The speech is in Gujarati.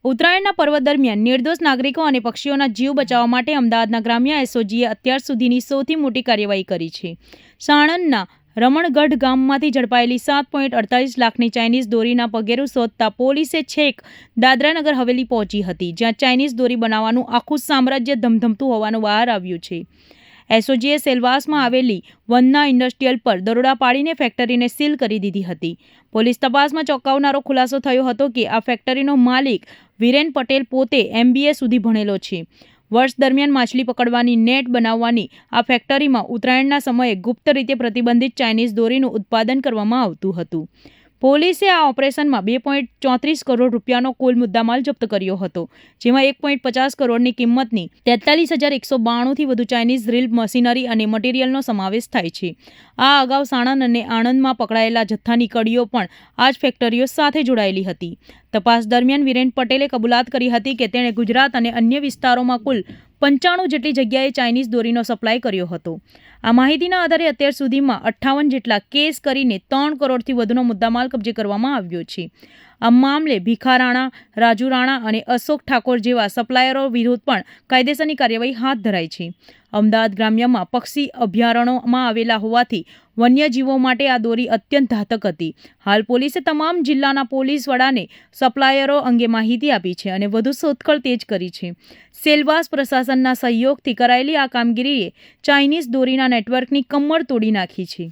ઉત્તરાયણના પર્વ દરમિયાન નિર્દોષ નાગરિકો અને પક્ષીઓના જીવ બચાવવા માટે અમદાવાદના ગ્રામ્ય એસઓજીએ અત્યાર સુધીની સૌથી મોટી કાર્યવાહી કરી છે. સાણંદના રમણગઢ ગામમાંથી ઝડપાયેલી 7.48 લાખની ચાઇનીઝ દોરીના પગેરું શોધતા પોલીસે છેક દાદરાનગર હવેલી પહોંચી હતી, જ્યાં ચાઇનીઝ દોરી બનાવવાનું આખું સામ્રાજ્ય ધમધમતું હોવાનું બહાર આવ્યું છે. એસઓજીએ સેલવાસમાં આવેલી વંદના ઇન્ડસ્ટ્રીયલ પર દરોડા પાડીને ફેક્ટરીને સીલ કરી દીધી હતી. પોલીસ તપાસમાં ચોંકાવનારો ખુલાસો થયો હતો કે આ ફેક્ટરીનો માલિક વિરેન પટેલ પોતે MBA સુધી ભણેલો છે. વર્ષ દરમિયાન માછલી પકડવાની નેટ બનાવવાની આ ફેક્ટરીમાં ઉત્તરાયણના સમયે ગુપ્ત રીતે પ્રતિબંધિત ચાઇનીઝ દોરીનું ઉત્પાદન કરવામાં આવતું હતું. પોલીસે આ ઓપરેશનમાં 2.34 કરોડ રૂપિયાનો કુલ મુદ્દામાલ જપ્ત કર્યો હતો, જેમાં 1.50 કરોડની કિંમતની 43,192થી વધુ ચાઇનીઝ ડ્રીલ મશીનરી અને મટીરીયલનો સમાવેશ થાય છે. આ અગાઉ સાણંદ અને આણંદમાં પકડાયેલા જથ્થાની કડીઓ પણ આ જ ફેક્ટરીઓ સાથે જોડાયેલી હતી. તપાસ દરમિયાન વિરેન પટેલે કબૂલાત કરી હતી કે તેણે ગુજરાત અને અન્ય વિસ્તારોમાં કુલ 95 જેટલી જગ્યાએ ચાઇનીઝ દોરીનો સપ્લાય કર્યો હતો. આ માહિતીના આધારે અત્યાર સુધીમાં 58 જેટલા કેસ કરીને 3 કરોડથી વધુનો મુદ્દામાલ કબજે કરવામાં આવ્યો છે. આ મામલે ભીખા રાણા, રાજુ રાણા અને અશોક ઠાકોર જેવા સપ્લાયરો વિરુદ્ધ પણ કાયદેસરની કાર્યવાહી હાથ ધરાઈ છે. અમદાવાદ ગ્રામ્યમાં પક્ષી અભયારણ્યોમાં આવેલા હોવાથી વન્યજીવો માટે આ દોરી અત્યંત ઘાતક હતી. હાલ પોલીસે તમામ જિલ્લાના પોલીસ વડાને સપ્લાયરો અંગે માહિતી આપી છે અને વધુ શોધખોળ તેજ કરી છે. સેલવાસ પ્રશાસનના સહયોગથી કરાયેલી આ કામગીરીએ ચાઇનીઝ દોરીના નેટવર્કની કમર તોડી નાખી છે.